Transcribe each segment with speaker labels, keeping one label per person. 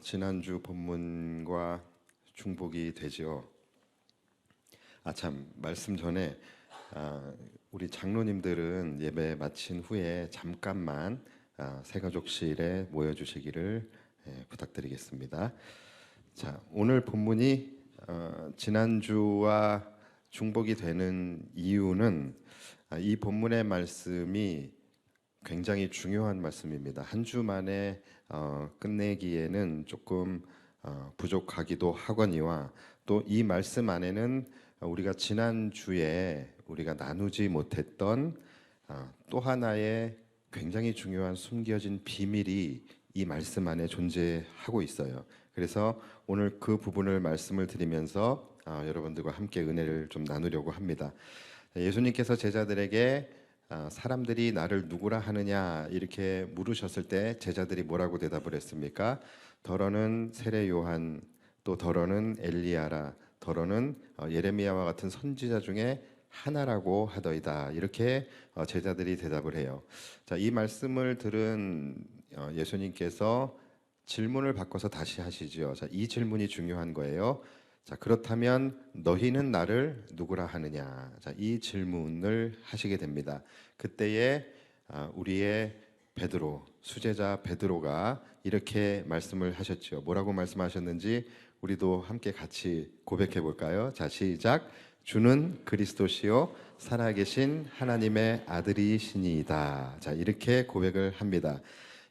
Speaker 1: 지난주 본문과 중복이 되죠. 참 말씀 전에 우리 장로님들은 예배 마친 후에 잠깐만 새가족실에 모여주시기를 부탁드리겠습니다. 자, 오늘 본문이 지난주와 중복이 되는 이유는 이 본문의 말씀이 굉장히 중요한 말씀입니다. 한 주 만에 끝내기에는 조금 부족하기도 하거니와 또 이 말씀 안에는 우리가 지난주에 우리가 나누지 못했던 또 하나의 굉장히 중요한 숨겨진 비밀이 이 말씀 안에 존재하고 있어요. 그래서 오늘 그 부분을 말씀을 드리면서 여러분들과 함께 은혜를 좀 나누려고 합니다. 예수님께서 제자들에게 사람들이 나를 누구라 하느냐 이렇게 물으셨을 때 제자들이 뭐라고 대답을 했습니까? 더러는 세례 요한, 또 더러는 엘리야라, 더러는 예레미야와 같은 선지자 중에 하나라고 하더이다. 이렇게 제자들이 대답을 해요. 자, 이 말씀을 들은 예수님께서 질문을 바꿔서 다시 하시죠. 자, 이 질문이 중요한 거예요. 자, 그렇다면 너희는 나를 누구라 하느냐? 자, 이 질문을 하시게 됩니다. 그때에 우리의 베드로, 수제자 베드로가 이렇게 말씀을 하셨죠. 뭐라고 말씀하셨는지 우리도 함께 같이 고백해 볼까요? 자, 시작. 주는 그리스도시요 살아계신 하나님의 아들이시니이다. 자, 이렇게 고백을 합니다.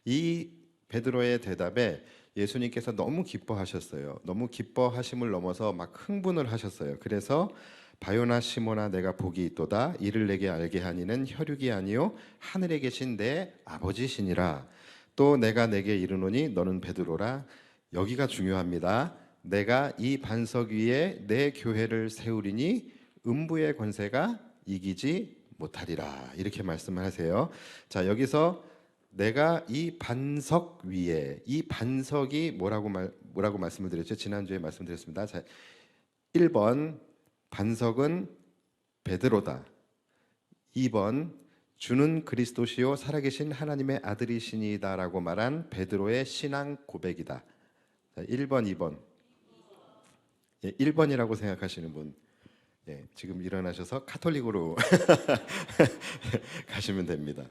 Speaker 1: 이 베드로의 대답에 예수님께서 너무 기뻐하셨어요. 너무 기뻐하심을 넘어서 막 흥분을 하셨어요. 그래서 바요나 시모나 내가 복이 있도다. 이를 내게 알게 하니는 혈육이 아니요 하늘에 계신 내 아버지시니라. 또 내가 내게 이르노니 너는 베드로라. 여기가 중요합니다. 내가 이 반석 위에 내 교회를 세우리니 음부의 권세가 이기지 못하리라. 이렇게 말씀을 하세요. 자, 여기서 내가 이 반석 위에, 이 반석이 뭐라고 말씀을 드렸죠? 지난주에 말씀드렸습니다. 자, 1번 반석은 베드로다. 2번 주는 그리스도시요 살아계신 하나님의 아들이시니다라고 말한 베드로의 신앙 고백이다. 자, 1번, 2번. 1번이라고 생각하시는 분, 지금 일어나셔서 카톨릭으로 가시면 됩니다.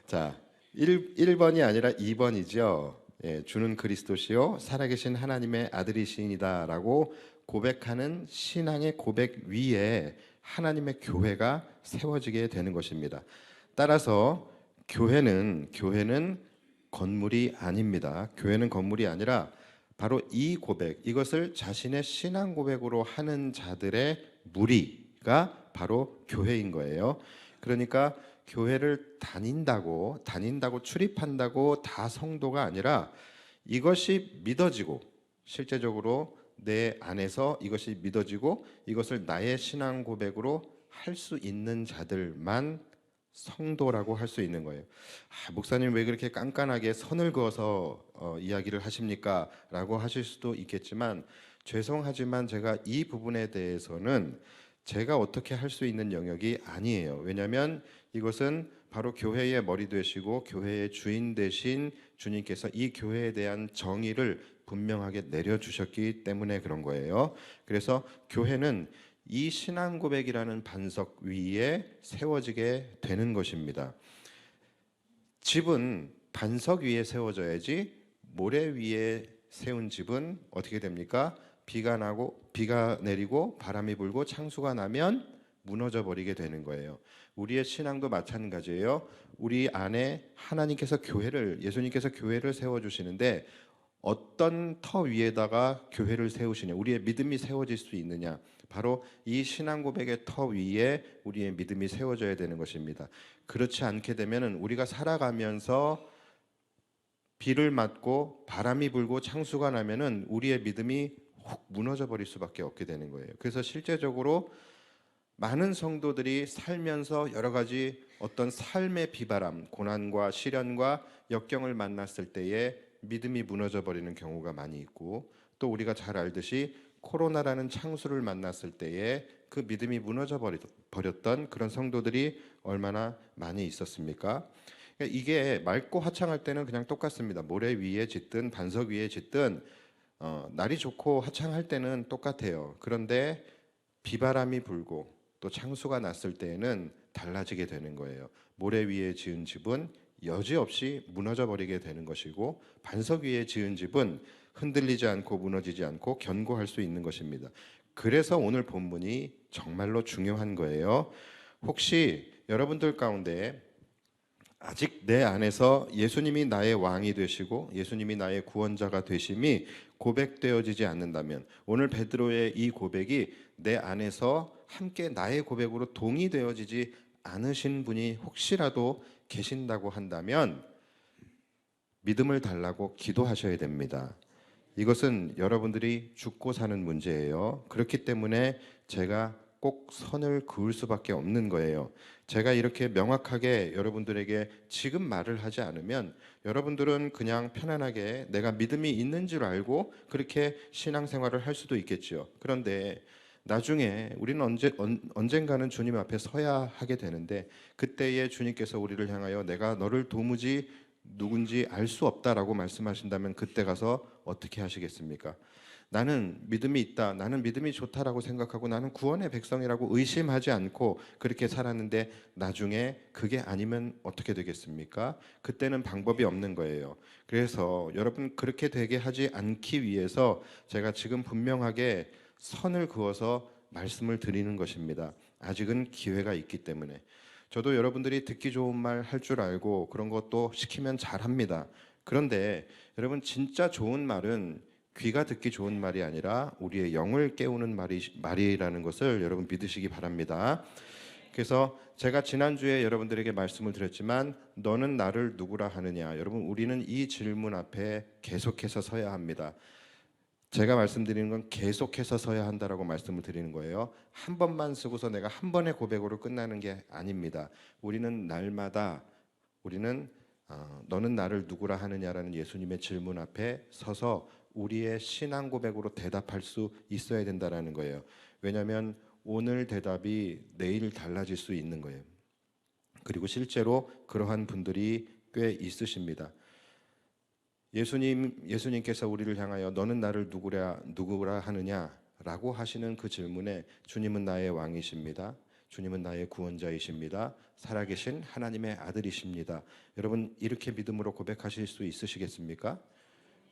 Speaker 1: 자, 1번이 아니라 2번이죠. 주는 그리스도시요 살아계신 하나님의 아들이시니다 라고 고백하는 신앙의 고백 위에 하나님의 교회가 세워지게 되는 것입니다. 따라서 교회는 건물이 아닙니다. 교회는 건물이 아니라 바로 이 고백, 이것을 자신의 신앙 고백으로 하는 자들의 무리가 바로 교회인 거예요. 그러니까 교회를 다닌다고 출입한다고 다 성도가 아니라 이것이 믿어지고 실제적으로 내 안에서 이것이 믿어지고 이것을 나의 신앙 고백으로 할 수 있는 자들만 성도라고 할 수 있는 거예요. 목사님 왜 그렇게 깐깐하게 선을 그어서 이야기를 하십니까? 라고 하실 수도 있겠지만 죄송하지만 제가 이 부분에 대해서는 제가 어떻게 할 수 있는 영역이 아니에요. 왜냐하면 이것은 바로 교회의 머리 되시고 교회의 주인 되신 주님께서 이 교회에 대한 정의를 분명하게 내려주셨기 때문에 그런 거예요. 그래서 교회는 이 신앙 고백이라는 반석 위에 세워지게 되는 것입니다. 집은 반석 위에 세워져야지 모래 위에 세운 집은 어떻게 됩니까? 비가 내리고 바람이 불고 창수가 나면 무너져 버리게 되는 거예요. 우리의 신앙도 마찬가지예요. 우리 안에 예수님께서 교회를 세워주시는데 어떤 터 위에다가 교회를 세우시냐, 우리의 믿음이 세워질 수 있느냐, 바로 이 신앙 고백의 터 위에 우리의 믿음이 세워져야 되는 것입니다. 그렇지 않게 되면 우리가 살아가면서 비를 맞고 바람이 불고 창수가 나면은 우리의 믿음이 훅 무너져 버릴 수밖에 없게 되는 거예요. 그래서 실제적으로 많은 성도들이 살면서 여러 가지 어떤 삶의 비바람, 고난과 시련과 역경을 만났을 때에 믿음이 무너져 버리는 경우가 많이 있고, 또 우리가 잘 알듯이 코로나라는 창수를 만났을 때에 그 믿음이 무너져 버렸던 그런 성도들이 얼마나 많이 있었습니까? 이게 맑고 화창할 때는 그냥 똑같습니다. 모래 위에 짓든 반석 위에 짓든 날이 좋고 화창할 때는 똑같아요. 그런데 비바람이 불고 또 창수가 났을 때에는 달라지게 되는 거예요. 모래 위에 지은 집은 여지없이 무너져 버리게 되는 것이고, 반석 위에 지은 집은 흔들리지 않고 무너지지 않고 견고할 수 있는 것입니다. 그래서 오늘 본문이 정말로 중요한 거예요. 혹시 여러분들 가운데 아직 내 안에서 예수님이 나의 왕이 되시고 예수님이 나의 구원자가 되심이 고백되어지지 않는다면, 오늘 베드로의 이 고백이 내 안에서 함께 나의 고백으로 동의되어지지 않으신 분이 혹시라도 계신다고 한다면 믿음을 달라고 기도하셔야 됩니다. 이것은 여러분들이 죽고 사는 문제예요. 그렇기 때문에 제가 꼭 선을 그을 수밖에 없는 거예요. 제가 이렇게 명확하게 여러분들에게 지금 말을 하지 않으면 여러분들은 그냥 편안하게 내가 믿음이 있는 줄 알고 그렇게 신앙생활을 할 수도 있겠죠. 그런데 나중에 우리는 언젠가는 주님 앞에 서야 하게 되는데, 그때에 주님께서 우리를 향하여 내가 너를 도무지 누군지 알 수 없다라고 말씀하신다면 그때 가서 어떻게 하시겠습니까? 나는 믿음이 있다, 나는 믿음이 좋다라고 생각하고 나는 구원의 백성이라고 의심하지 않고 그렇게 살았는데 나중에 그게 아니면 어떻게 되겠습니까? 그때는 방법이 없는 거예요. 그래서 여러분, 그렇게 되게 하지 않기 위해서 제가 지금 분명하게 선을 그어서 말씀을 드리는 것입니다. 아직은 기회가 있기 때문에. 저도 여러분들이 듣기 좋은 말 할 줄 알고 그런 것도 시키면 잘합니다. 그런데 여러분, 진짜 좋은 말은 귀가 듣기 좋은 말이 아니라 우리의 영을 깨우는 말이라는 것을 여러분 믿으시기 바랍니다. 그래서 제가 지난주에 여러분들에게 말씀을 드렸지만 너는 나를 누구라 하느냐, 여러분, 우리는 이 질문 앞에 계속해서 서야 합니다. 제가 말씀드리는 건 계속해서 서야 한다라고 말씀을 드리는 거예요. 한 번만 쓰고서 내가 한 번의 고백으로 끝나는 게 아닙니다. 우리는 날마다 우리는 너는 나를 누구라 하느냐라는 예수님의 질문 앞에 서서 우리의 신앙 고백으로 대답할 수 있어야 된다라는 거예요. 왜냐하면 오늘 대답이 내일 달라질 수 있는 거예요. 그리고 실제로 그러한 분들이 꽤 있으십니다. 예수님께서 우리를 향하여 너는 나를 누구라 하느냐라고 하시는 그 질문에 주님은 나의 왕이십니다. 주님은 나의 구원자이십니다. 살아계신 하나님의 아들이십니다. 여러분, 이렇게 믿음으로 고백하실 수 있으시겠습니까?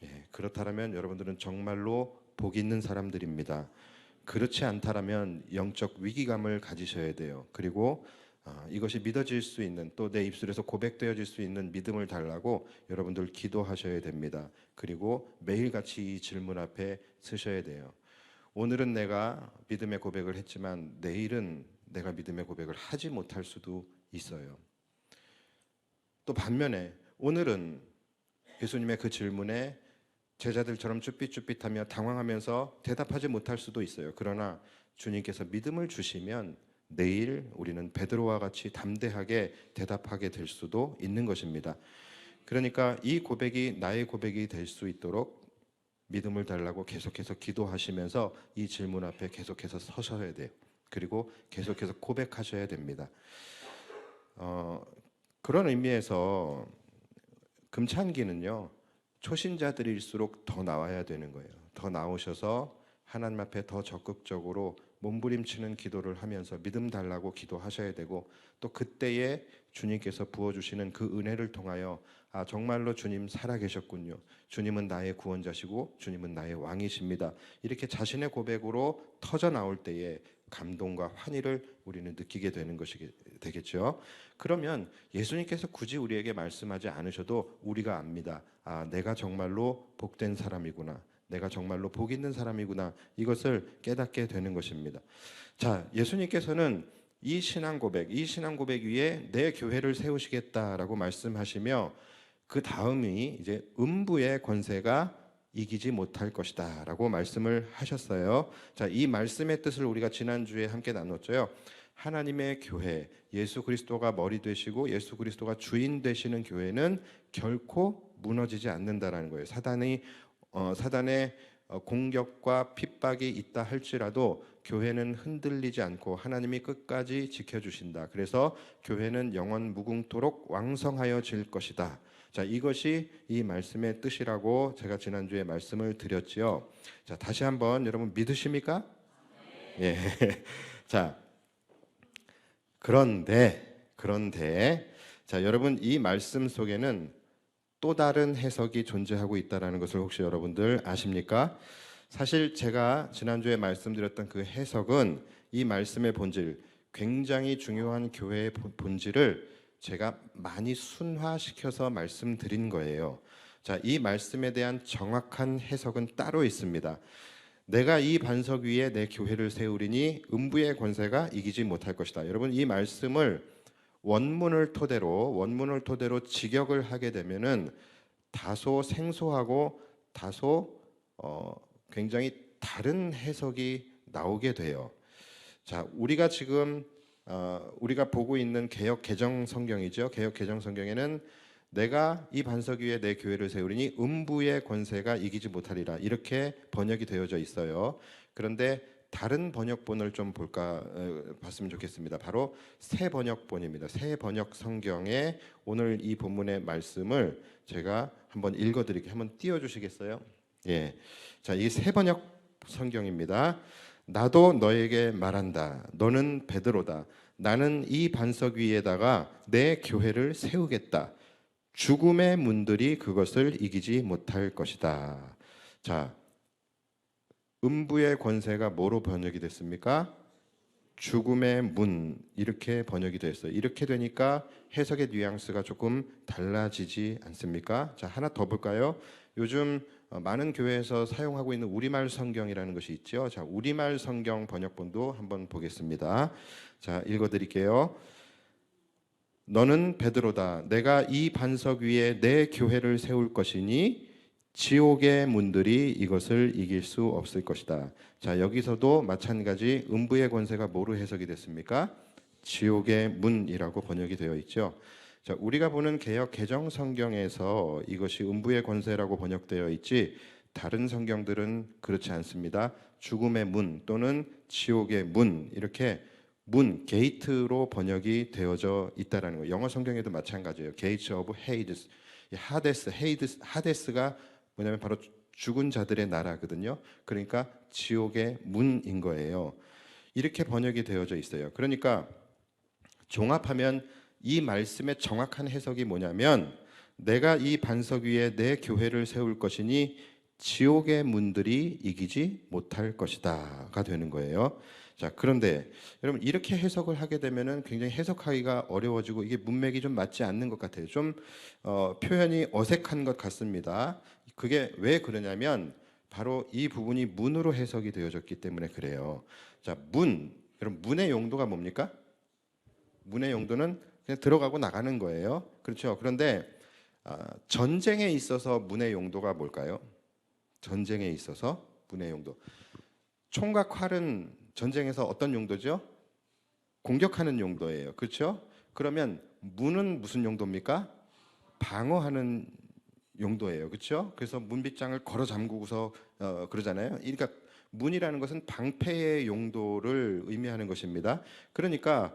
Speaker 1: 예, 그렇다면 여러분들은 정말로 복 있는 사람들입니다. 그렇지 않다면 영적 위기감을 가지셔야 돼요. 그리고 이것이 믿어질 수 있는, 또 내 입술에서 고백되어질 수 있는 믿음을 달라고 여러분들 기도하셔야 됩니다. 그리고 매일같이 이 질문 앞에 서셔야 돼요. 오늘은 내가 믿음의 고백을 했지만 내일은 내가 믿음의 고백을 하지 못할 수도 있어요. 또 반면에 오늘은 예수님의 그 질문에 제자들처럼 쭈삣쭈삣하며 당황하면서 대답하지 못할 수도 있어요. 그러나 주님께서 믿음을 주시면 내일 우리는 베드로와 같이 담대하게 대답하게 될 수도 있는 것입니다. 그러니까 이 고백이 나의 고백이 될 수 있도록 믿음을 달라고 계속해서 기도하시면서 이 질문 앞에 계속해서 서셔야 돼요. 그리고 계속해서 고백하셔야 됩니다. 그런 의미에서 금찬기는요, 초신자들일수록 더 나와야 되는 거예요. 더 나오셔서 하나님 앞에 더 적극적으로 몸부림치는 기도를 하면서 믿음 달라고 기도하셔야 되고, 또 그때에 주님께서 부어주시는 그 은혜를 통하여 정말로 주님 살아계셨군요, 주님은 나의 구원자시고 주님은 나의 왕이십니다, 이렇게 자신의 고백으로 터져 나올 때에 감동과 환희를 우리는 느끼게 되는 것이 되겠죠. 그러면 예수님께서 굳이 우리에게 말씀하지 않으셔도 우리가 압니다. 내가 정말로 복된 사람이구나, 내가 정말로 복 있는 사람이구나, 이것을 깨닫게 되는 것입니다. 자, 예수님께서는 이 신앙 고백 위에 내 교회를 세우시겠다라고 말씀하시며 그 다음이 이제 음부의 권세가 이기지 못할 것이다 라고 말씀을 하셨어요. 자, 이 말씀의 뜻을 우리가 지난주에 함께 나눴죠. 하나님의 교회, 예수 그리스도가 머리 되시고 예수 그리스도가 주인 되시는 교회는 결코 무너지지 않는다라는 거예요. 사단의 공격과 핍박이 있다 할지라도 교회는 흔들리지 않고 하나님이 끝까지 지켜주신다. 그래서 교회는 영원 무궁토록 왕성하여질 것이다. 자, 이것이 이 말씀의 뜻이라고 제가 지난주에 말씀을 드렸지요. 자, 다시 한번 여러분 믿으십니까? 예. 자, 그런데 자, 여러분 이 말씀 속에는 또 다른 해석이 존재하고 있다는 것을 혹시 여러분들 아십니까? 사실 제가 지난주에 말씀드렸던 그 해석은 이 말씀의 본질, 굉장히 중요한 교회의 본질을 제가 많이 순화시켜서 말씀드린 거예요. 자, 이 말씀에 대한 정확한 해석은 따로 있습니다. 내가 이 반석 위에 내 교회를 세우리니 음부의 권세가 이기지 못할 것이다. 여러분 이 말씀을 원문을 토대로 직역을 하게 되면은 다소 생소하고 다소 굉장히 다른 해석이 나오게 돼요. 자, 우리가 지금 우리가 보고 있는 개역 개정 성경이죠. 개역 개정 성경에는 내가 이 반석 위에 내 교회를 세우리니 음부의 권세가 이기지 못하리라 이렇게 번역이 되어져 있어요. 그런데 다른 번역본을 좀 봤으면 좋겠습니다. 바로 새 번역본입니다. 새 번역 성경에 오늘 이 본문의 말씀을 제가 한번 읽어드릴게요. 한번 띄워주시겠어요? 예, 자, 이 새 번역 성경입니다. 나도 너에게 말한다. 너는 베드로다. 나는 이 반석 위에다가 내 교회를 세우겠다. 죽음의 문들이 그것을 이기지 못할 것이다. 자, 음부의 권세가 뭐로 번역이 됐습니까? 죽음의 문 이렇게 번역이 됐어요. 이렇게 되니까 해석의 뉘앙스가 조금 달라지지 않습니까? 자, 하나 더 볼까요? 요즘 많은 교회에서 사용하고 있는 우리말 성경이라는 것이 있죠. 자, 우리말 성경 번역본도 한번 보겠습니다. 자, 읽어드릴게요. 너는 베드로다. 내가 이 반석 위에 내 교회를 세울 것이니 지옥의 문들이 이것을 이길 수 없을 것이다. 자, 여기서도 마찬가지 음부의 권세가 뭐로 해석이 됐습니까? 지옥의 문이라고 번역이 되어 있죠. 자, 우리가 보는 개역 개정 성경에서 이것이 음부의 권세라고 번역되어 있지 다른 성경들은 그렇지 않습니다. 죽음의 문 또는 지옥의 문 이렇게 문, 게이트로 번역이 되어져 있다라는 거예요. 영어 성경에도 마찬가지예요. Gates of Hades. 하데스가 뭐냐면 바로 죽은 자들의 나라거든요. 그러니까 지옥의 문인 거예요. 이렇게 번역이 되어져 있어요. 그러니까 종합하면 이 말씀의 정확한 해석이 뭐냐면 내가 이 반석 위에 내 교회를 세울 것이니 지옥의 문들이 이기지 못할 것이다가 되는 거예요. 자, 그런데 여러분 이렇게 해석을 하게 되면은 굉장히 해석하기가 어려워지고 이게 문맥이 좀 맞지 않는 것 같아요. 좀 표현이 어색한 것 같습니다. 그게 왜 그러냐면 바로 이 부분이 문으로 해석이 되어졌기 때문에 그래요. 자, 여러분 문의 용도가 뭡니까? 문의 용도는 그냥 들어가고 나가는 거예요. 그렇죠? 그런데 전쟁에 있어서 문의 용도가 뭘까요? 전쟁에 있어서 문의 용도. 총과 활은 전쟁에서 어떤 용도죠? 공격하는 용도예요. 그렇죠? 그러면 문은 무슨 용도입니까? 방어하는 용도예요. 그렇죠? 그래서 문빗장을 걸어 잠그고서 그러잖아요. 그러니까 문이라는 것은 방패의 용도를 의미하는 것입니다. 그러니까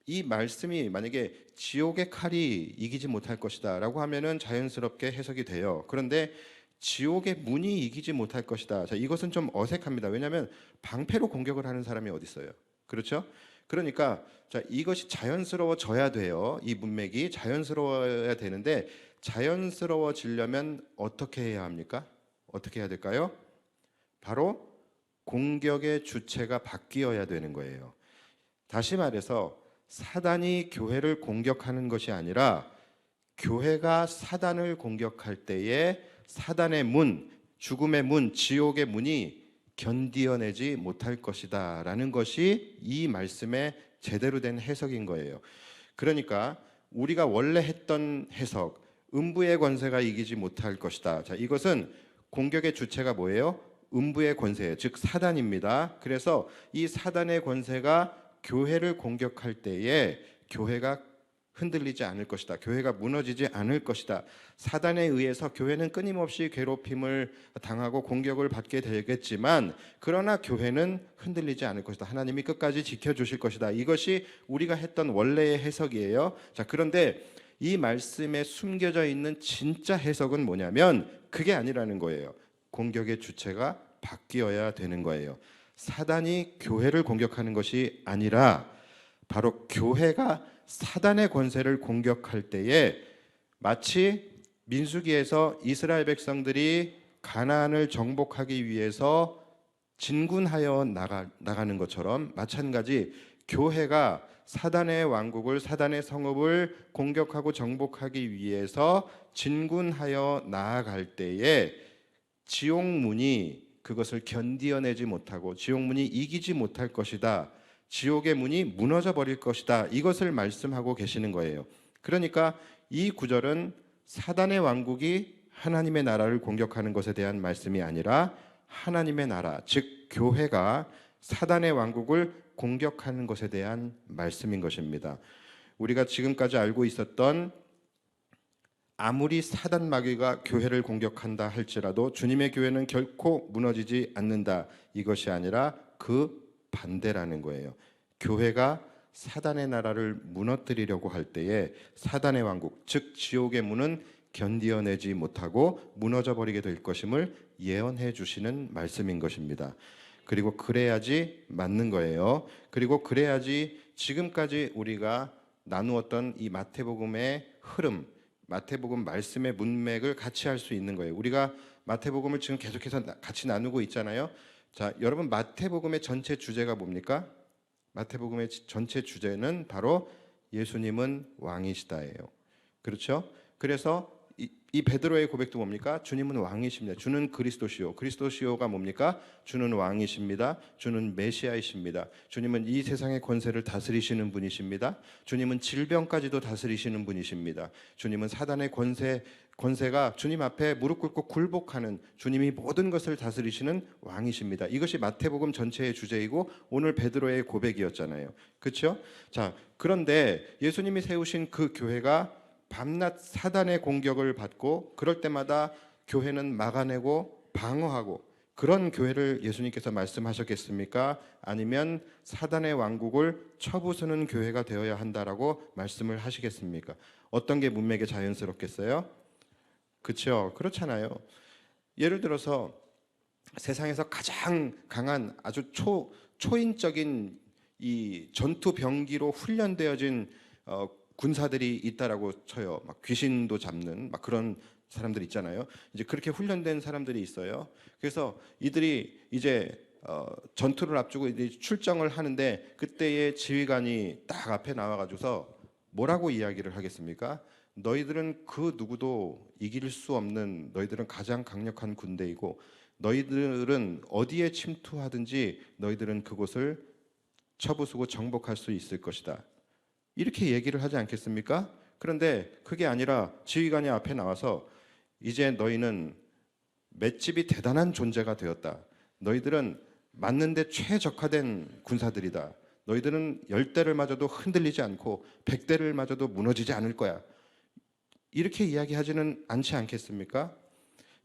Speaker 1: 이 말씀이 만약에 지옥의 칼이 이기지 못할 것이다 라고 하면은 자연스럽게 해석이 돼요. 그런데 지옥의 문이 이기지 못할 것이다. 자, 이것은 좀 어색합니다. 왜냐하면 방패로 공격을 하는 사람이 어디 있어요? 그렇죠? 그러니까 자, 이것이 자연스러워져야 돼요. 이 문맥이 자연스러워야 되는데 자연스러워지려면 어떻게 해야 합니까? 어떻게 해야 될까요? 바로 공격의 주체가 바뀌어야 되는 거예요. 다시 말해서 사단이 교회를 공격하는 것이 아니라 교회가 사단을 공격할 때에 사단의 문, 죽음의 문, 지옥의 문이 견디어내지 못할 것이다 라는 것이 이 말씀의 제대로 된 해석인 거예요. 그러니까 우리가 원래 했던 해석, 음부의 권세가 이기지 못할 것이다. 자, 이것은 공격의 주체가 뭐예요? 음부의 권세, 즉 사단입니다. 그래서 이 사단의 권세가 교회를 공격할 때에 교회가 흔들리지 않을 것이다. 교회가 무너지지 않을 것이다. 사단에 의해서 교회는 끊임없이 괴롭힘을 당하고 공격을 받게 되겠지만 그러나 교회는 흔들리지 않을 것이다. 하나님이 끝까지 지켜주실 것이다. 이것이 우리가 했던 원래의 해석이에요. 자, 그런데 이 말씀에 숨겨져 있는 진짜 해석은 뭐냐면 그게 아니라는 거예요. 공격의 주체가 바뀌어야 되는 거예요. 사단이 교회를 공격하는 것이 아니라 바로 교회가 사단의 권세를 공격할 때에 마치 민수기에서 이스라엘 백성들이 가나안을 정복하기 위해서 진군하여 나가는 것처럼 마찬가지 교회가 사단의 왕국을 사단의 성읍을 공격하고 정복하기 위해서 진군하여 나아갈 때에 지옥문이 그것을 견디어내지 못하고 지옥문이 이기지 못할 것이다. 지옥의 문이 무너져 버릴 것이다. 이것을 말씀하고 계시는 거예요. 그러니까 이 구절은 사단의 왕국이 하나님의 나라를 공격하는 것에 대한 말씀이 아니라 하나님의 나라, 즉 교회가 사단의 왕국을 공격하는 것에 대한 말씀인 것입니다. 우리가 지금까지 알고 있었던 아무리 사단 마귀가 교회를 공격한다 할지라도 주님의 교회는 결코 무너지지 않는다. 이것이 아니라 그 반대라는 거예요. 교회가 사단의 나라를 무너뜨리려고 할 때에 사단의 왕국, 즉 지옥의 문은 견디어내지 못하고 무너져 버리게 될 것임을 예언해 주시는 말씀인 것입니다. 그리고 그래야지 맞는 거예요. 그리고 그래야지 지금까지 우리가 나누었던 이 마태복음의 흐름, 마태복음 말씀의 문맥을 같이 할 수 있는 거예요. 우리가 마태복음을 지금 계속해서 같이 나누고 있잖아요. 자, 여러분 마태복음의 전체 주제가 뭡니까? 마태복음의 전체 주제는 바로 예수님은 왕이시다예요. 그렇죠? 그래서 이 베드로의 고백도 뭡니까? 주님은 왕이십니다. 주는 그리스도시요. 그리스도시요가 뭡니까? 주는 왕이십니다. 주는 메시아이십니다. 주님은 이 세상의 권세를 다스리시는 분이십니다. 주님은 질병까지도 다스리시는 분이십니다. 주님은 사단의 권세가 주님 앞에 무릎 꿇고 굴복하는 주님이 모든 것을 다스리시는 왕이십니다. 이것이 마태복음 전체의 주제이고 오늘 베드로의 고백이었잖아요. 그렇죠? 자, 그런데 예수님이 세우신 그 교회가 밤낮 사단의 공격을 받고 그럴 때마다 교회는 막아내고 방어하고 그런 교회를 예수님께서 말씀하셨겠습니까? 아니면 사단의 왕국을 쳐부수는 교회가 되어야 한다라고 말씀을 하시겠습니까? 어떤 게 문맥에 자연스럽겠어요? 그렇죠? 그렇잖아요. 예를 들어서 세상에서 가장 강한 아주 초인적인 이 전투 병기로 훈련되어진 군사들이 있다라고 쳐요. 막 귀신도 잡는 막 그런 사람들 있잖아요. 이제 그렇게 훈련된 사람들이 있어요. 그래서 이들이 이제 전투를 앞두고 이제 출정을 하는데 그때의 지휘관이 딱 앞에 나와가지고서 뭐라고 이야기를 하겠습니까? 너희들은 그 누구도 이길 수 없는 너희들은 가장 강력한 군대이고 너희들은 어디에 침투하든지 너희들은 그곳을 쳐부수고 정복할 수 있을 것이다. 이렇게 얘기를 하지 않겠습니까? 그런데 그게 아니라 지휘관이 앞에 나와서 이제 너희는 맷집이 대단한 존재가 되었다. 너희들은 맞는데 최적화된 군사들이다. 너희들은 10대를 맞아도 흔들리지 않고 100대를 맞아도 무너지지 않을 거야. 이렇게 이야기하지는 않지 않겠습니까?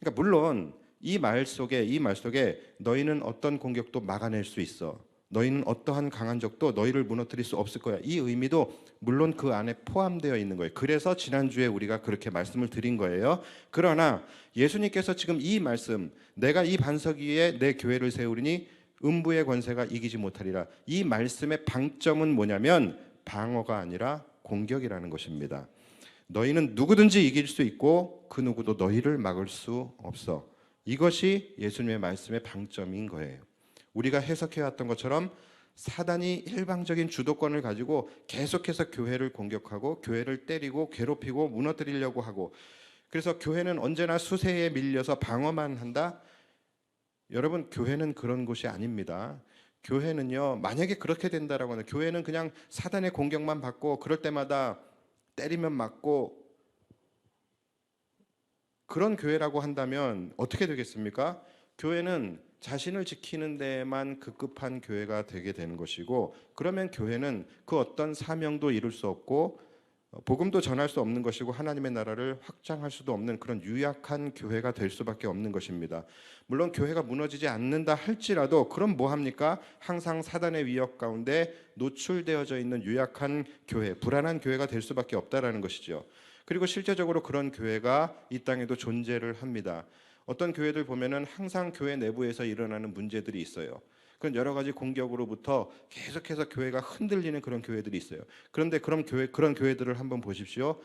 Speaker 1: 그러니까 물론 이 말 속에 너희는 어떤 공격도 막아낼 수 있어. 너희는 어떠한 강한 적도 너희를 무너뜨릴 수 없을 거야. 이 의미도 물론 그 안에 포함되어 있는 거예요. 그래서 지난주에 우리가 그렇게 말씀을 드린 거예요. 그러나 예수님께서 지금 이 말씀, 내가 이 반석 위에 내 교회를 세우리니 음부의 권세가 이기지 못하리라. 이 말씀의 방점은 뭐냐면 방어가 아니라 공격이라는 것입니다. 너희는 누구든지 이길 수 있고 그 누구도 너희를 막을 수 없어. 이것이 예수님의 말씀의 방점인 거예요. 우리가 해석해왔던 것처럼 사단이 일방적인 주도권을 가지고 계속해서 교회를 공격하고 교회를 때리고 괴롭히고 무너뜨리려고 하고 그래서 교회는 언제나 수세에 밀려서 방어만 한다? 여러분 교회는 그런 곳이 아닙니다. 교회는요 만약에 그렇게 된다라고 하면 교회는 그냥 사단의 공격만 받고 그럴 때마다 때리면 맞고 그런 교회라고 한다면 어떻게 되겠습니까? 교회는 자신을 지키는 데만 급급한 교회가 되게 되는 것이고 그러면 교회는 그 어떤 사명도 이룰 수 없고 복음도 전할 수 없는 것이고 하나님의 나라를 확장할 수도 없는 그런 유약한 교회가 될 수밖에 없는 것입니다. 물론 교회가 무너지지 않는다 할지라도 그럼 뭐 합니까? 항상 사단의 위협 가운데 노출되어져 있는 유약한 교회, 불안한 교회가 될 수밖에 없다라는 것이죠. 그리고 실제적으로 그런 교회가 이 땅에도 존재를 합니다. 어떤 교회들 보면은 항상 교회 내부에서 일어나는 문제들이 있어요. 그런 여러 가지 공격으로부터 계속해서 교회가 흔들리는 그런 교회들이 있어요. 그런데 그런 교회들을 한번 보십시오.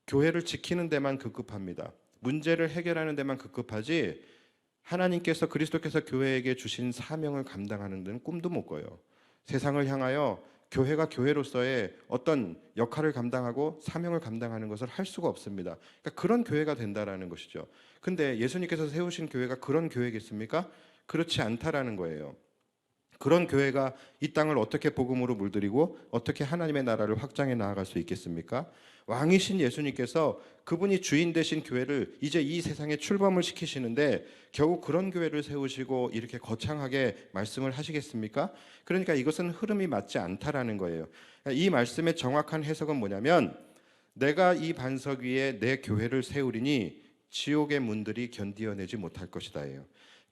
Speaker 1: 교회를 지키는 데만 급급합니다. 문제를 해결하는 데만 급급하지 하나님께서 그리스도께서 교회에게 주신 사명을 감당하는 데는 꿈도 못 꿔요. 세상을 향하여 교회가 교회로서의 어떤 역할을 감당하고 사명을 감당하는 것을 할 수가 없습니다. 그러니까 그런 교회가 된다라는 것이죠. 근데 예수님께서 세우신 교회가 그런 교회겠습니까? 그렇지 않다라는 거예요. 그런 교회가 이 땅을 어떻게 복음으로 물들이고 어떻게 하나님의 나라를 확장해 나아갈 수 있겠습니까? 왕이신 예수님께서 그분이 주인 되신 교회를 이제 이 세상에 출범을 시키시는데 겨우 그런 교회를 세우시고 이렇게 거창하게 말씀을 하시겠습니까? 그러니까 이것은 흐름이 맞지 않다라는 거예요. 이 말씀의 정확한 해석은 뭐냐면 내가 이 반석 위에 내 교회를 세우리니 지옥의 문들이 견디어내지 못할 것이다예요.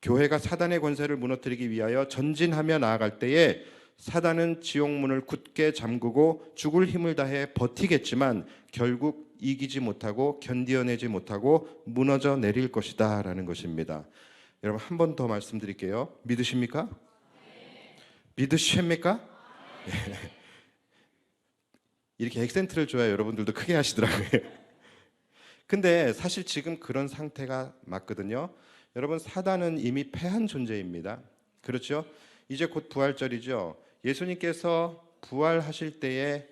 Speaker 1: 교회가 사단의 권세를 무너뜨리기 위하여 전진하며 나아갈 때에 사단은 지옥문을 굳게 잠그고 죽을 힘을 다해 버티겠지만 결국 이기지 못하고 견디어내지 못하고 무너져 내릴 것이다 라는 것입니다. 여러분 한 번 더 말씀드릴게요. 믿으십니까? 믿으십니까? 이렇게 액센트를 줘야 여러분들도 크게 하시더라고요. 근데 사실 지금 그런 상태가 맞거든요. 여러분 사단은 이미 패한 존재입니다. 그렇죠? 이제 곧 부활절이죠. 예수님께서 부활하실 때에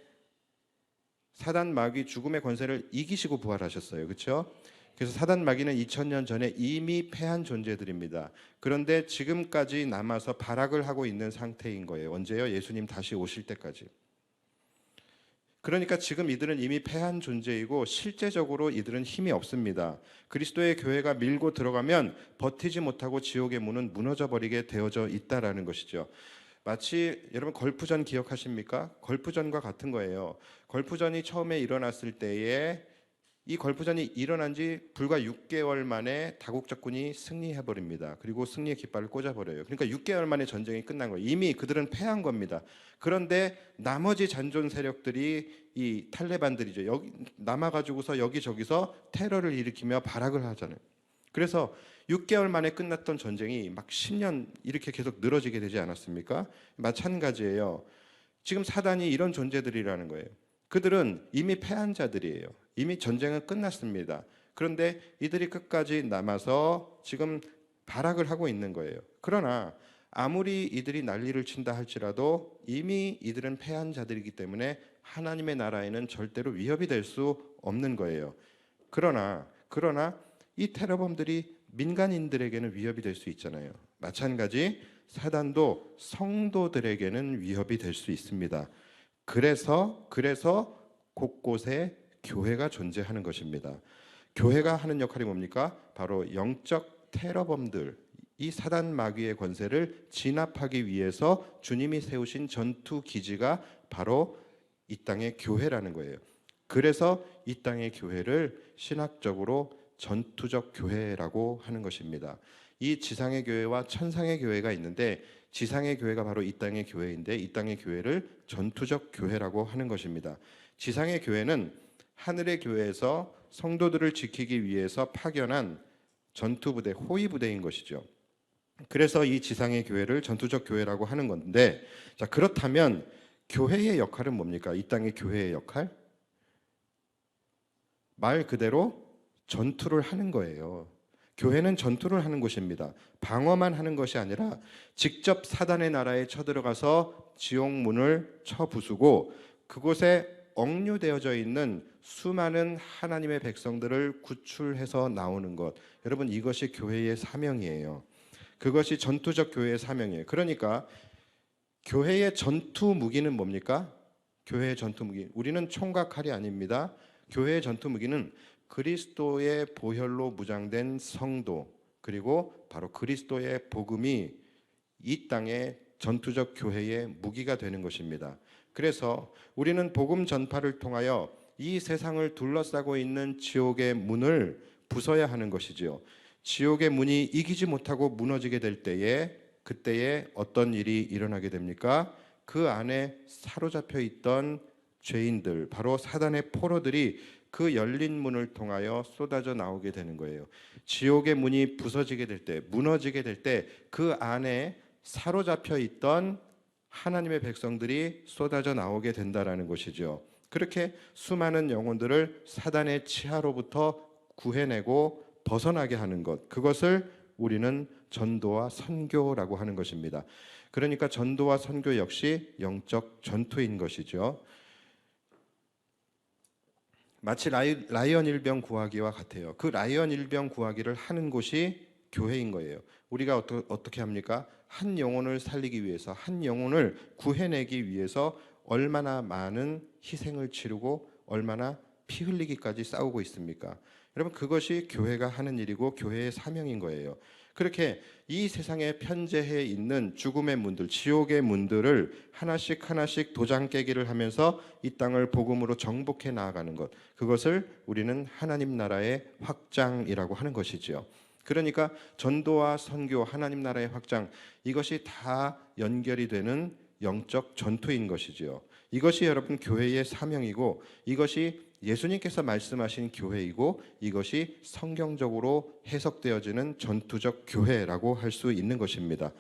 Speaker 1: 사단 마귀 죽음의 권세를 이기시고 부활하셨어요. 그렇죠? 그래서 사단 마귀는 2000년 전에 이미 패한 존재들입니다. 그런데 지금까지 남아서 발악을 하고 있는 상태인 거예요. 언제요? 예수님 다시 오실 때까지. 그러니까 지금 이들은 이미 패한 존재이고 실제적으로 이들은 힘이 없습니다. 그리스도의 교회가 밀고 들어가면 버티지 못하고 지옥의 문은 무너져 버리게 되어져 있다라는 것이죠. 마치 여러분 걸프전 기억하십니까? 걸프전과 같은 거예요. 걸프전이 처음에 일어났을 때에 이 걸프전이 일어난 지 불과 6개월 만에 다국적군이 승리해 버립니다. 그리고 승리의 깃발을 꽂아 버려요. 그러니까 6개월 만에 전쟁이 끝난 거예요. 이미 그들은 패한 겁니다. 그런데 나머지 잔존 세력들이 이 탈레반들이죠. 여기 남아 가지고서 여기저기서 테러를 일으키며 발악을 하잖아요. 그래서 6개월 만에 끝났던 전쟁이 막 10년 이렇게 계속 늘어지게 되지 않았습니까? 마찬가지예요. 지금 사단이 이런 존재들이라는 거예요. 그들은 이미 패한 자들이에요. 이미 전쟁은 끝났습니다. 그런데 이들이 끝까지 남아서 지금 발악을 하고 있는 거예요. 그러나 아무리 이들이 난리를 친다 할지라도 이미 이들은 패한 자들이기 때문에 하나님의 나라에는 절대로 위협이 될 수 없는 거예요. 그러나 이 테러범들이 민간인들에게는 위협이 될 수 있잖아요. 마찬가지 사단도 성도들에게는 위협이 될 수 있습니다. 그래서 곳곳에 교회가 존재하는 것입니다. 교회가 하는 역할이 뭡니까? 바로 영적 테러범들, 이 사단 마귀의 권세를 진압하기 위해서 주님이 세우신 전투 기지가 바로 이 땅의 교회라는 거예요. 그래서 이 땅의 교회를 신학적으로 전투적 교회라고 하는 것입니다. 이 지상의 교회와 천상의 교회가 있는데 지상의 교회가 바로 이 땅의 교회인데 이 땅의 교회를 전투적 교회라고 하는 것입니다. 지상의 교회는 하늘의 교회에서 성도들을 지키기 위해서 파견한 전투부대, 호위부대인 것이죠. 그래서 이 지상의 교회를 전투적 교회라고 하는 건데, 자, 그렇다면 교회의 역할은 뭡니까? 이 땅의 교회의 역할? 말 그대로 전투를 하는 거예요. 교회는 전투를 하는 곳입니다. 방어만 하는 것이 아니라 직접 사단의 나라에 쳐들어가서 지옥 문을 쳐 부수고 그곳에 억류되어져 있는 수많은 하나님의 백성들을 구출해서 나오는 것. 여러분 이것이 교회의 사명이에요. 그것이 전투적 교회의 사명이에요. 그러니까 교회의 전투 무기는 뭡니까? 교회의 전투 무기. 우리는 총과 칼이 아닙니다. 교회의 전투 무기는 그리스도의 보혈로 무장된 성도 그리고 바로 그리스도의 복음이 이 땅의 전투적 교회의 무기가 되는 것입니다. 그래서 우리는 복음 전파를 통하여 이 세상을 둘러싸고 있는 지옥의 문을 부숴야 하는 것이지요. 지옥의 문이 이기지 못하고 무너지게 될 때에 그때에 어떤 일이 일어나게 됩니까? 그 안에 사로잡혀 있던 죄인들, 바로 사단의 포로들이 그 열린 문을 통하여 쏟아져 나오게 되는 거예요. 지옥의 문이 부서지게 될 때, 무너지게 될 때 그 안에 사로잡혀 있던 하나님의 백성들이 쏟아져 나오게 된다라는 것이죠. 그렇게 수많은 영혼들을 사단의 치하로부터 구해내고 벗어나게 하는 것, 그것을 우리는 전도와 선교라고 하는 것입니다. 그러니까 전도와 선교 역시 영적 전투인 것이죠. 마치 라이언 일병 구하기와 같아요. 그 라이언 일병 구하기를 하는 곳이 교회인 거예요. 우리가 어떻게 합니까? 한 영혼을 살리기 위해서, 한 영혼을 구해내기 위해서 얼마나 많은 희생을 치르고 얼마나 피 흘리기까지 싸우고 있습니까? 여러분, 그것이 교회가 하는 일이고 교회의 사명인 거예요. 그렇게 이 세상에 편재해 있는 죽음의 문들, 지옥의 문들을 하나씩 하나씩 도장 깨기를 하면서 이 땅을 복음으로 정복해 나아가는 것, 그것을 우리는 하나님 나라의 확장이라고 하는 것이지요. 그러니까 전도와 선교, 하나님 나라의 확장, 이것이 다 연결이 되는 영적 전투인 것이지요. 이것이 여러분 교회의 사명이고, 이것이 예수님께서 말씀하신 교회이고, 이것이 성경적으로 해석되어지는 전투적 교회라고 할 수 있는 것입니다.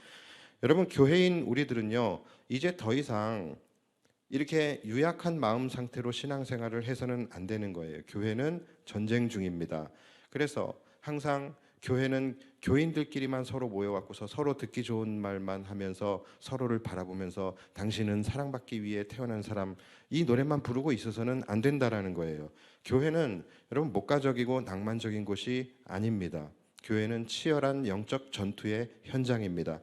Speaker 1: 여러분, 교회인 우리들은요, 이제 더 이상 이렇게 유약한 마음 상태로 신앙생활을 해서는 안 되는 거예요. 교회는 전쟁 중입니다. 그래서 항상 교회는 교인들끼리만 서로 모여갖고서 서로 듣기 좋은 말만 하면서 서로를 바라보면서 당신은 사랑받기 위해 태어난 사람, 이 노래만 부르고 있어서는 안 된다라는 거예요. 교회는 여러분 목가적이고 낭만적인 곳이 아닙니다. 교회는 치열한 영적 전투의 현장입니다.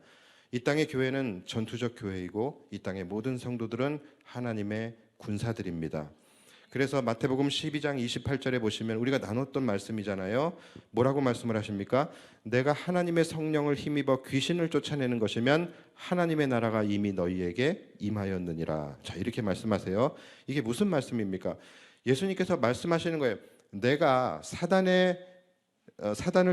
Speaker 1: 이 땅의 교회는 전투적 교회이고 이 땅의 모든 성도들은 하나님의 군사들입니다. 그래서 마태복음 12장 28절에 보시면 우리가 나눴던 말씀이잖아요. 뭐라고 말씀을 하십니까? 내가 하나님의 성령을 힘입어 귀신을 쫓아내는 것이면 하나님의 나라가 이미 너희에게 임하였느니라. 자, 이렇게 말씀하세요. 이게 무슨 말씀입니까? 예수님께서 말씀하시는 거예요. 내가 사단을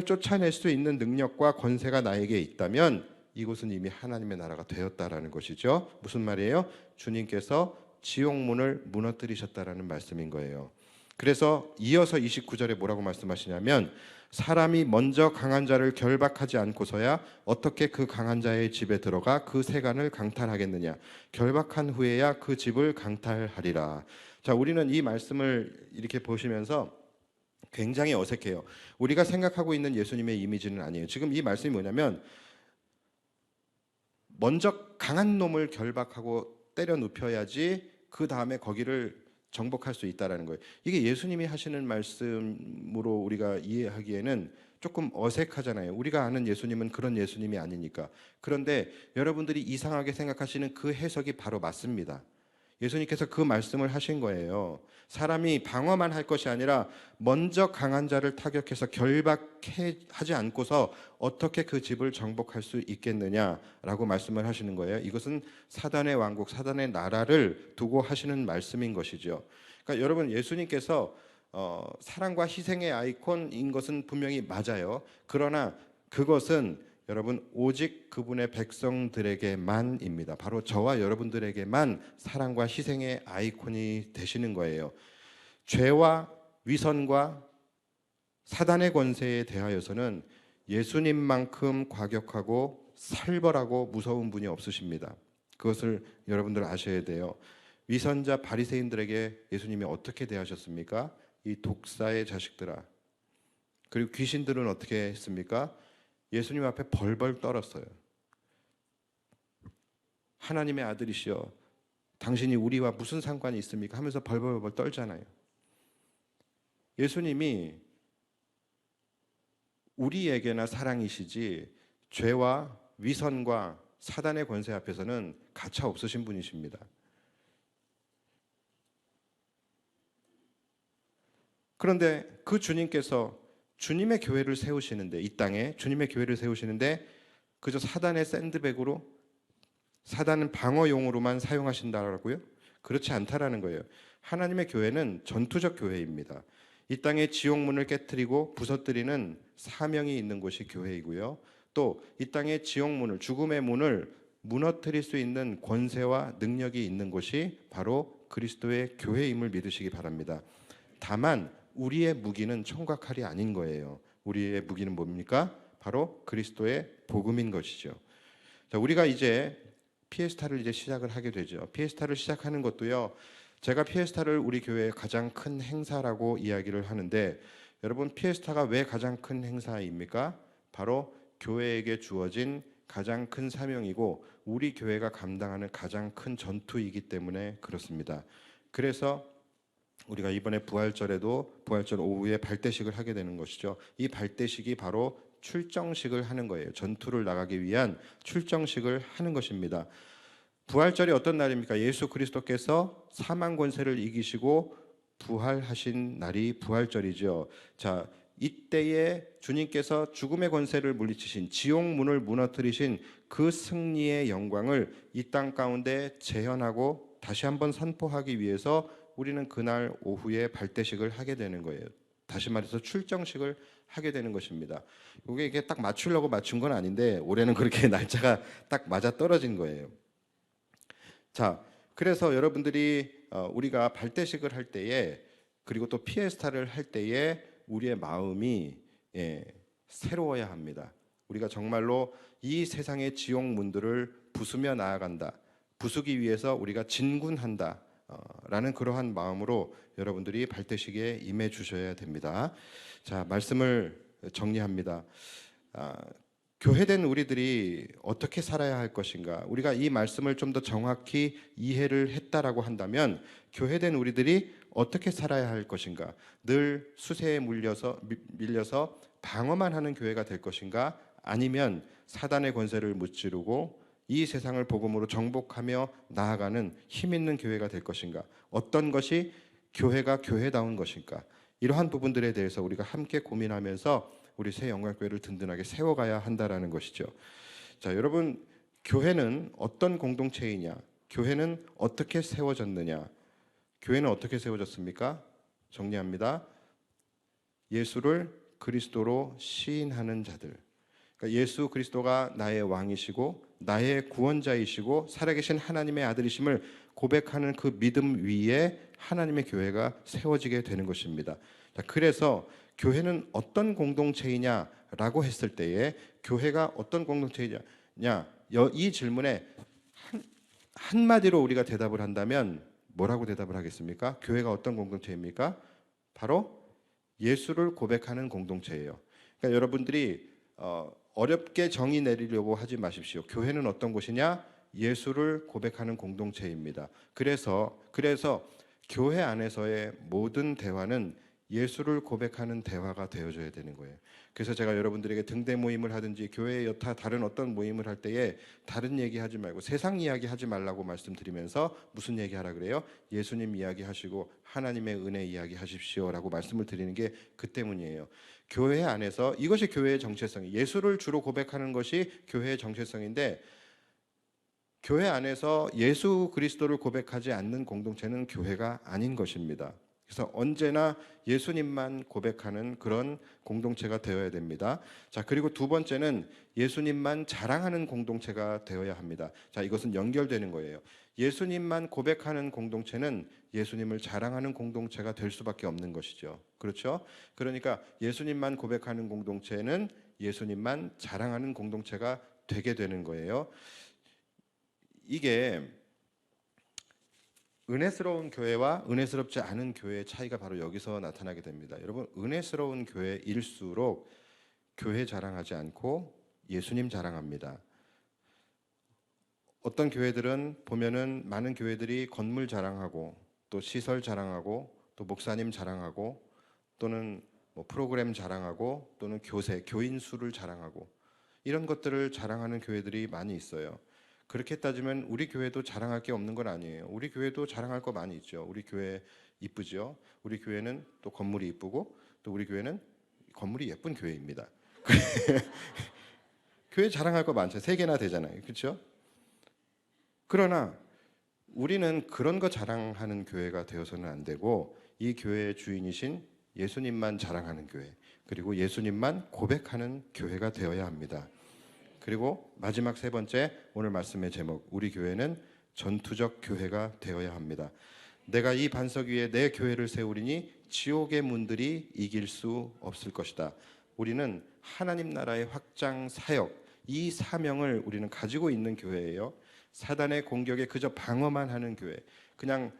Speaker 1: 쫓아낼 수 있는 능력과 권세가 나에게 있다면 이곳은 이미 하나님의 나라가 되었다라는 것이죠. 무슨 말이에요? 주님께서 지옥문을 무너뜨리셨다라는 말씀인 거예요. 그래서 이어서 29절에 뭐라고 말씀하시냐면 사람이 먼저 강한 자를 결박하지 않고서야 어떻게 그 강한 자의 집에 들어가 그 세간을 강탈하겠느냐. 결박한 후에야 그 집을 강탈하리라. 자, 우리는 이 말씀을 이렇게 보시면서 굉장히 어색해요. 우리가 생각하고 있는 예수님의 이미지는 아니에요. 지금 이 말씀이 뭐냐면 먼저 강한 놈을 결박하고 때려 눕혀야지 그 다음에 거기를 정복할 수 있다라는 거예요. 이게 예수님이 하시는 말씀으로 우리가 이해하기에는 조금 어색하잖아요. 우리가 아는 예수님은 그런 예수님이 아니니까. 그런데 여러분들이 이상하게 생각하시는 그 해석이 바로 맞습니다. 예수님께서 그 말씀을 하신 거예요. 사람이 방어만 할 것이 아니라 먼저 강한 자를 타격해서 결박하지 않고서 어떻게 그 집을 정복할 수 있겠느냐라고 말씀을 하시는 거예요. 이것은 사단의 왕국, 사단의 나라를 두고 하시는 말씀인 것이죠. 그러니까 여러분, 예수님께서 사랑과 희생의 아이콘인 것은 분명히 맞아요. 그러나 그것은 여러분 오직 그분의 백성들에게만입니다. 바로 저와 여러분들에게만 사랑과 희생의 아이콘이 되시는 거예요. 죄와 위선과 사단의 권세에 대하여서는 예수님만큼 과격하고 살벌하고 무서운 분이 없으십니다. 그것을 여러분들 아셔야 돼요. 위선자 바리새인들에게 예수님이 어떻게 대하셨습니까? 이 독사의 자식들아. 그리고 귀신들은 어떻게 했습니까? 예수님 앞에 벌벌 떨었어요. 하나님의 아들이시여, 당신이 우리와 무슨 상관이 있습니까? 하면서 벌벌벌 떨잖아요. 예수님이 우리에게나 사랑이시지 죄와 위선과 사단의 권세 앞에서는 가차 없으신 분이십니다. 그런데 그 주님께서 주님의 교회를 세우시는데, 이 땅에 주님의 교회를 세우시는데 그저 사단의 샌드백으로, 사단은 방어용으로만 사용하신다라고요? 그렇지 않다라는 거예요. 하나님의 교회는 전투적 교회입니다. 이 땅의 지옥문을 깨트리고 부서뜨리는 사명이 있는 곳이 교회이고요. 또 이 땅의 지옥문을, 죽음의 문을 무너뜨릴 수 있는 권세와 능력이 있는 곳이 바로 그리스도의 교회임을 믿으시기 바랍니다. 다만 우리의 무기는 총과 칼이 아닌 거예요. 우리의 무기는 뭡니까? 바로 그리스도의 복음인 것이죠. 자, 우리가 이제 피에스타를 이제 시작을 하게 되죠. 피에스타를 시작하는 것도요. 제가 피에스타를 우리 교회의 가장 큰 행사라고 이야기를 하는데, 여러분, 피에스타가 왜 가장 큰 행사입니까? 바로 교회에게 주어진 가장 큰 사명이고 우리 교회가 감당하는 가장 큰 전투이기 때문에 그렇습니다. 그래서 우리가 이번에 부활절에도 부활절 오후에 발대식을 하게 되는 것이죠. 이 발대식이 바로 출정식을 하는 거예요. 전투를 나가기 위한 출정식을 하는 것입니다. 부활절이 어떤 날입니까? 예수 그리스도께서 사망 권세를 이기시고 부활하신 날이 부활절이죠. 자, 이때에 주님께서 죽음의 권세를 물리치신, 지옥 문을 무너뜨리신 그 승리의 영광을 이 땅 가운데 재현하고 다시 한번 선포하기 위해서 우리는 그날 오후에 발대식을 하게 되는 거예요. 다시 말해서 출정식을 하게 되는 것입니다. 이게 딱 맞추려고 맞춘 건 아닌데 올해는 그렇게 날짜가 딱 맞아 떨어진 거예요. 자, 그래서 여러분들이 우리가 발대식을 할 때에, 그리고 또 피에스타를 할 때에 우리의 마음이 새로워야 합니다. 우리가 정말로 이 세상의 지옥 문들을 부수며 나아간다, 부수기 위해서 우리가 진군한다 라는 그러한 마음으로 여러분들이 발대식에 임해 주셔야 됩니다. 자, 말씀을 정리합니다. 교회된 우리들이 어떻게 살아야 할 것인가? 우리가 이 말씀을 좀 더 정확히 이해를 했다라고 한다면 교회된 우리들이 어떻게 살아야 할 것인가? 늘 수세에 밀려서 방어만 하는 교회가 될 것인가? 아니면 사단의 권세를 무찌르고 이 세상을 복음으로 정복하며 나아가는 힘 있는 교회가 될 것인가? 어떤 것이 교회가 교회다운 것인가? 이러한 부분들에 대해서 우리가 함께 고민하면서 우리 새 영광교회를 든든하게 세워가야 한다라는 것이죠. 자, 여러분, 교회는 어떤 공동체이냐? 교회는 어떻게 세워졌느냐? 교회는 어떻게 세워졌습니까? 정리합니다. 예수를 그리스도로 시인하는 자들. 그러니까 예수 그리스도가 나의 왕이시고 나의 구원자이시고 살아계신 하나님의 아들이심을 고백하는 그 믿음 위에 하나님의 교회가 세워지게 되는 것입니다. 자, 그래서 교회는 어떤 공동체이냐라고 했을 때에 교회가 어떤 공동체이냐, 이 질문에 한마디로 우리가 대답을 한다면 뭐라고 대답을 하겠습니까? 교회가 어떤 공동체입니까? 바로 예수를 고백하는 공동체예요. 그러니까 여러분들이 어렵게 정의 내리려고 하지 마십시오. 교회는 어떤 곳이냐? 예수를 고백하는 공동체입니다. 그래서 교회 안에서의 모든 대화는 예수를 고백하는 대화가 되어줘야 되는 거예요. 그래서 제가 여러분들에게 등대 모임을 하든지 교회의 여타 다른 어떤 모임을 할 때에 다른 얘기하지 말고 세상 이야기 하지 말라고 말씀드리면서 무슨 얘기하라 그래요? 예수님 이야기 하시고 하나님의 은혜 이야기 하십시오라고 말씀을 드리는 게 그 때문이에요. 교회 안에서 이것이 교회의 정체성이, 예수를 주로 고백하는 것이 교회의 정체성인데, 교회 안에서 예수 그리스도를 고백하지 않는 공동체는 교회가 아닌 것입니다. 그래서 언제나 예수님만 고백하는 그런 공동체가 되어야 됩니다. 자, 그리고 두 번째는 예수님만 자랑하는 공동체가 되어야 합니다. 자, 이것은 연결되는 거예요. 예수님만 고백하는 공동체는 예수님을 자랑하는 공동체가 될 수밖에 없는 것이죠. 그렇죠? 그러니까 예수님만 고백하는 공동체는 예수님만 자랑하는 공동체가 되게 되는 거예요. 이게 은혜스러운 교회와 은혜스럽지 않은 교회의 차이가 바로 여기서 나타나게 됩니다. 여러분, 은혜스러운 교회일수록 교회 자랑하지 않고 예수님 자랑합니다. 어떤 교회들은 보면은 많은 교회들이 건물 자랑하고 또 시설 자랑하고 또 목사님 자랑하고 또는 뭐 프로그램 자랑하고 또는 교인 수를 자랑하고 이런 것들을 자랑하는 교회들이 많이 있어요. 그렇게 따지면 우리 교회도 자랑할 게 없는 건 아니에요. 우리 교회도 자랑할 거 많이 있죠. 우리 교회 이쁘죠. 우리 교회는 또 건물이 이쁘고 또 우리 교회는 건물이 예쁜 교회입니다. 교회 자랑할 거 많죠. 3개나 되잖아요. 그렇죠? 그러나 우리는 그런 거 자랑하는 교회가 되어서는 안 되고 이 교회의 주인이신 예수님만 자랑하는 교회, 그리고 예수님만 고백하는 교회가 되어야 합니다. 그리고 마지막 세 번째, 오늘 말씀의 제목, 우리 교회는 전투적 교회가 되어야 합니다. 내가 이 반석 위에 내 교회를 세우리니 지옥의 문들이 이길 수 없을 것이다. 우리는 하나님 나라의 확장 사역, 이 사명을 우리는 가지고 있는 교회예요. 사단의 공격에 그저 방어만 하는 교회, 그냥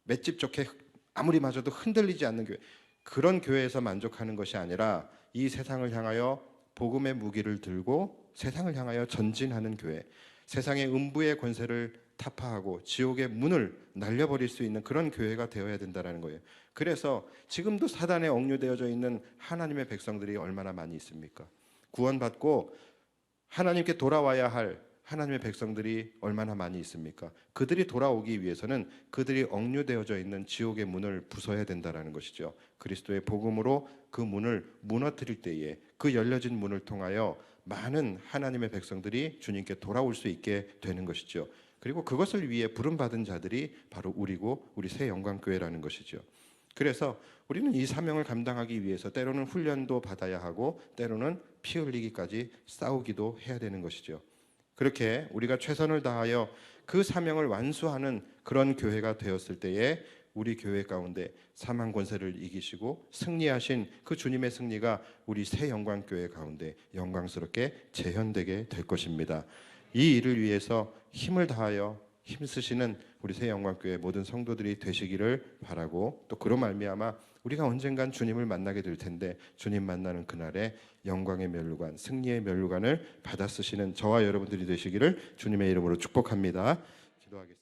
Speaker 1: 맷집 좋게 아무리 맞아도 흔들리지 않는 교회, 그런 교회에서 만족하는 것이 아니라 이 세상을 향하여 복음의 무기를 들고 세상을 향하여 전진하는 교회, 세상의 음부의 권세를 타파하고 지옥의 문을 날려버릴 수 있는 그런 교회가 되어야 된다는 거예요. 그래서 지금도 사단에 억류되어져 있는 하나님의 백성들이 얼마나 많이 있습니까? 구원받고 하나님께 돌아와야 할 하나님의 백성들이 얼마나 많이 있습니까? 그들이 돌아오기 위해서는 그들이 억류되어져 있는 지옥의 문을 부숴야 된다는 것이죠. 그리스도의 복음으로 그 문을 무너뜨릴 때에 그 열려진 문을 통하여 많은 하나님의 백성들이 주님께 돌아올 수 있게 되는 것이죠. 그리고 그것을 위해 부름받은 자들이 바로 우리고 우리 새 영광교회라는 것이죠. 그래서 우리는 이 사명을 감당하기 위해서 때로는 훈련도 받아야 하고 때로는 피 흘리기까지 싸우기도 해야 되는 것이죠. 그렇게 우리가 최선을 다하여 그 사명을 완수하는 그런 교회가 되었을 때에 우리 교회 가운데 사망 권세를 이기시고 승리하신 그 주님의 승리가 우리 새 영광교회 가운데 영광스럽게 재현되게 될 것입니다. 이 일을 위해서 힘을 다하여 힘쓰시는 우리 새 영광교회 모든 성도들이 되시기를 바라고, 또 그로 말미암아 우리가 언젠간 주님을 만나게 될 텐데 주님 만나는 그날에 영광의 면류관, 승리의 면류관을 받아 쓰시는 저와 여러분들이 되시기를 주님의 이름으로 축복합니다. 기도하겠습니다.